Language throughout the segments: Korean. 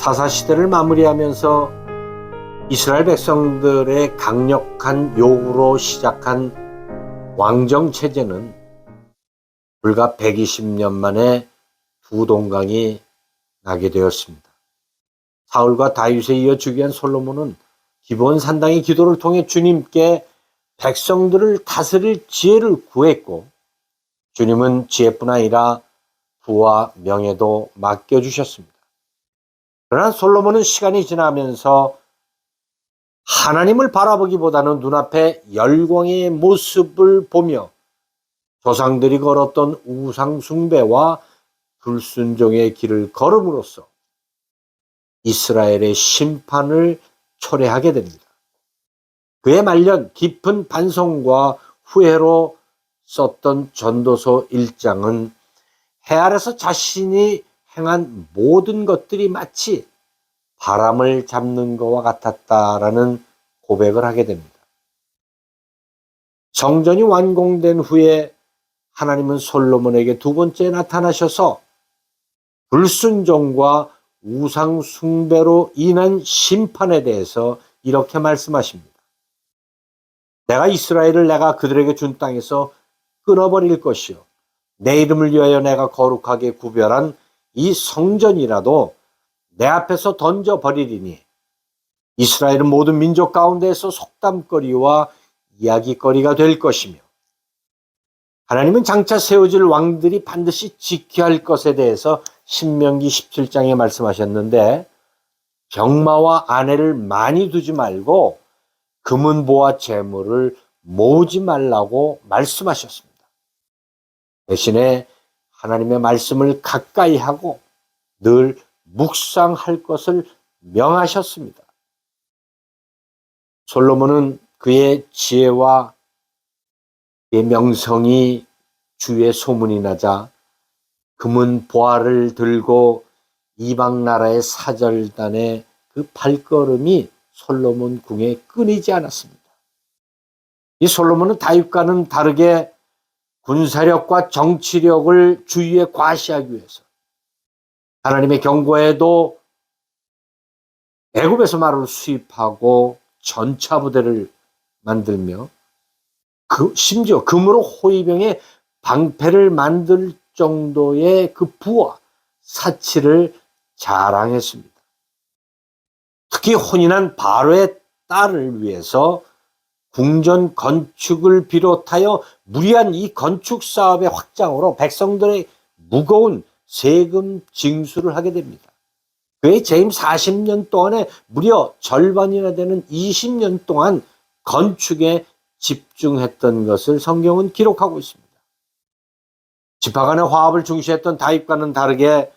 사사시대를 마무리하면서 이스라엘 백성들의 강력한 요구로 시작한 왕정체제는 불과 120년 만에 두 동강이 나게 되었습니다. 사울과 다윗에 이어 즉위한 솔로몬은 기브온 산당의 기도를 통해 주님께 백성들을 다스릴 지혜를 구했고, 주님은 지혜뿐 아니라 부와 명예도 맡겨주셨습니다. 그러나 솔로몬은 시간이 지나면서 하나님을 바라보기보다는 눈앞에 열광의 모습을 보며 조상들이 걸었던 우상 숭배와 불순종의 길을 걸음으로써 이스라엘의 심판을 초래하게 됩니다. 그의 말년 깊은 반성과 후회로 썼던 전도서 1장은 해 아래서 자신이 행한 모든 것들이 마치 바람을 잡는 것과 같았다라는 고백을 하게 됩니다. 성전이 완공된 후에 하나님은 솔로몬에게 두 번째 나타나셔서 불순종과 우상 숭배로 인한 심판에 대해서 이렇게 말씀하십니다. 내가 이스라엘을 내가 그들에게 준 땅에서 끊어버릴 것이요, 내 이름을 위하여 내가 거룩하게 구별한 이 성전이라도 내 앞에서 던져버리리니 이스라엘은 모든 민족 가운데에서 속담거리와 이야기거리가 될 것이며, 하나님은 장차 세워질 왕들이 반드시 지켜야 할 것에 대해서 신명기 17장에 말씀하셨는데, 병마와 아내를 많이 두지 말고 금은보와 재물을 모으지 말라고 말씀하셨습니다. 대신에 하나님의 말씀을 가까이 하고 늘 묵상할 것을 명하셨습니다. 솔로몬은 그의 지혜와 그의 명성이 주의 소문이 나자 금은 보화를 들고 이방 나라의 사절단의 그 발걸음이 솔로몬 궁에 끊이지 않았습니다. 이 솔로몬은 다윗과는 다르게 군사력과 정치력을 주위에 과시하기 위해서 하나님의 경고에도 애굽에서 말을 수입하고 전차 부대를 만들며 심지어 금으로 호위병의 방패를 만들 정도의 그 부와 사치를 자랑했습니다. 특히 혼인한 바로의 딸을 위해서 궁전 건축을 비롯하여 무리한 이 건축 사업의 확장으로 백성들의 무거운 세금 징수를 하게 됩니다. 그의 재임 40년 동안에 무려 절반이나 되는 20년 동안 건축에 집중했던 것을 성경은 기록하고 있습니다. 지파 간의 화합을 중시했던 다윗과는 다르게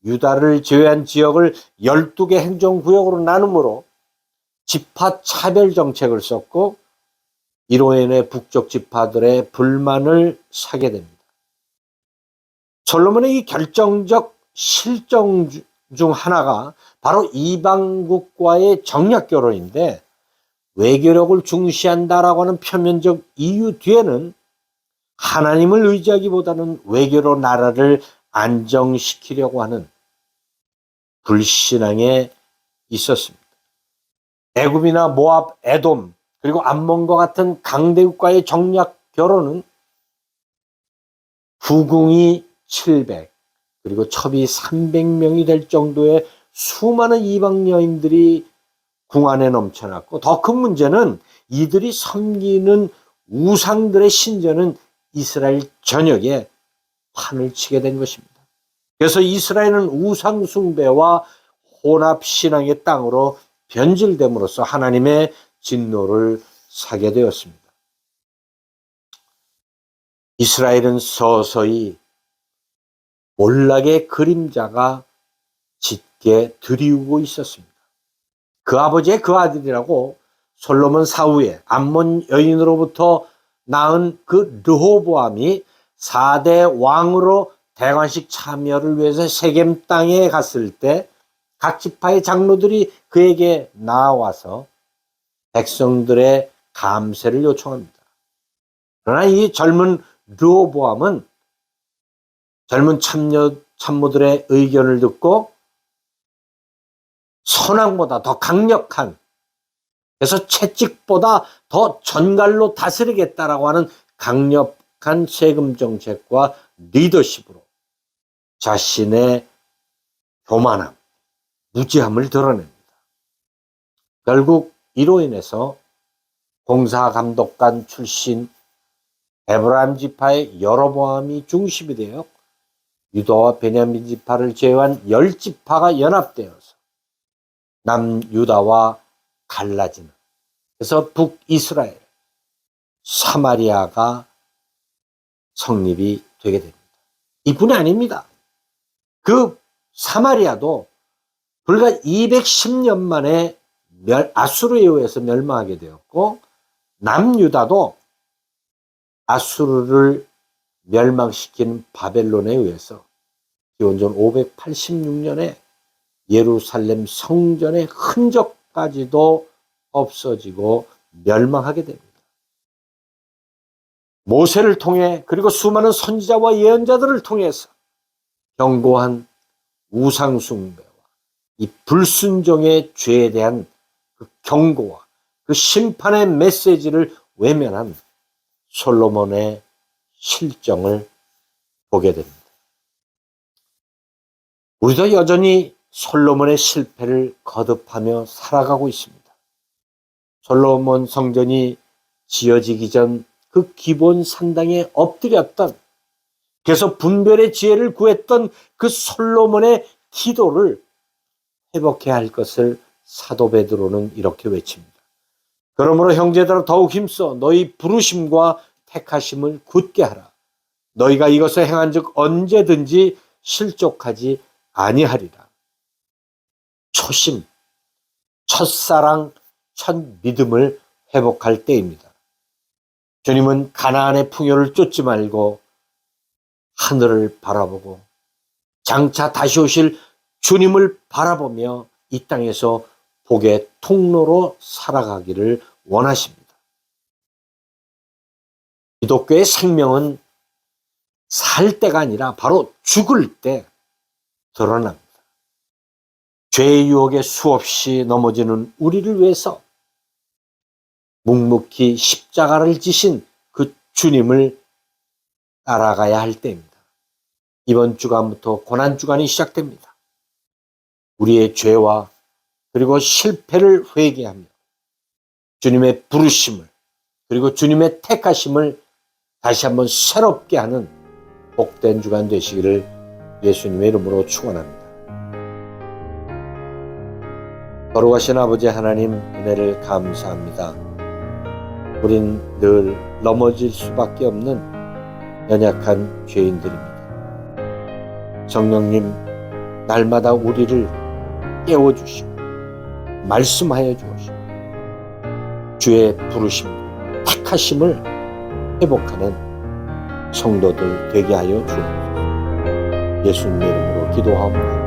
유다를 제외한 지역을 12개 행정구역으로 나누므로 지파 차별 정책을 썼고, 이로 인해 북쪽 지파들의 불만을 사게 됩니다. 솔로몬의 이 결정적 실정 중 하나가 바로 이방국과의 정략 결혼인데, 외교력을 중시한다라고 하는 표면적 이유 뒤에는 하나님을 의지하기보다는 외교로 나라를 안정시키려고 하는 불신앙에 있었습니다. 애굽이나 모압, 에돔, 그리고 암몬과 같은 강대국과의 정략 결혼은 후궁이 700, 그리고 첩이 300명이 될 정도의 수많은 이방 여인들이 궁 안에 넘쳐났고, 더 큰 문제는 이들이 섬기는 우상들의 신전은 이스라엘 전역에 판을 치게 된 것입니다. 그래서 이스라엘은 우상 숭배와 혼합 신앙의 땅으로 변질됨으로써 하나님의 진노를 사게 되었습니다. 이스라엘은 서서히 몰락의 그림자가 짙게 드리우고 있었습니다. 그 아버지의 그 아들이라고 솔로몬 사후에 암몬 여인으로부터 낳은 그 르호보암이 4대 왕으로 대관식 참여를 위해서 세겜 땅에 갔을 때 각 지파의 장로들이 그에게 나와서 백성들의 감세를 요청합니다. 그러나 이 젊은 르호보암은 젊은 참모들의 의견을 듣고 선왕보다 더 강력한, 그래서 채찍보다 더 전갈로 다스리겠다라고 하는 강력한 세금 정책과 리더십으로 자신의 교만함, 무지함을 드러냅니다. 결국 이로 인해서 공사감독관 출신 에브라임 지파의 여로보암이 중심이 되어 유다와 베냐민 지파를 제외한 10지파가 연합되어서 남유다와 갈라지는, 그래서 북이스라엘, 사마리아가 성립이 되게 됩니다. 이뿐이 아닙니다. 그 사마리아도 불과 210년 만에 아수르에 의해서 멸망하게 되었고, 남유다도 아수르를 멸망시킨 바벨론에 의해서 기원전 586년에 예루살렘 성전의 흔적까지도 없어지고 멸망하게 됩니다. 모세를 통해, 그리고 수많은 선지자와 예언자들을 통해서 경고한 우상숭배와 이 불순종의 죄에 대한 그 경고와 그 심판의 메시지를 외면한 솔로몬의 실정을 보게 됩니다. 우리도 여전히 솔로몬의 실패를 거듭하며 살아가고 있습니다. 솔로몬 성전이 지어지기 전 그 기본 산당에 엎드렸던, 그래서 분별의 지혜를 구했던 그 솔로몬의 기도를 회복해야 할 것을 사도 베드로는 이렇게 외칩니다. 그러므로 형제들아 더욱 힘써 너희 부르심과 택하심을 굳게 하라. 너희가 이것을 행한즉 언제든지 실족하지 아니하리라. 초심, 첫사랑, 첫 믿음을 회복할 때입니다. 주님은 가나안의 풍요를 쫓지 말고 하늘을 바라보고 장차 다시 오실 주님을 바라보며 이 땅에서 복의 통로로 살아가기를 원하십니다. 기독교의 생명은 살 때가 아니라 바로 죽을 때 드러납니다. 죄의 유혹에 수없이 넘어지는 우리를 위해서 묵묵히 십자가를 지신 그 주님을 따라가야 할 때입니다. 이번 주간부터 고난주간이 시작됩니다. 우리의 죄와 그리고 실패를 회개하며 주님의 부르심을, 그리고 주님의 택하심을 다시 한번 새롭게 하는 복된 주간 되시기를 예수님의 이름으로 축원합니다. 거룩하신 아버지 하나님, 은혜를 감사합니다. 우린 늘 넘어질 수밖에 없는 연약한 죄인들입니다. 성령님, 날마다 우리를 깨워주시고 말씀하여 주시고 주의 부르심, 택하심을 회복하는 성도들 되게 하여 주옵소서. 예수님의 이름으로 기도하옵나이다.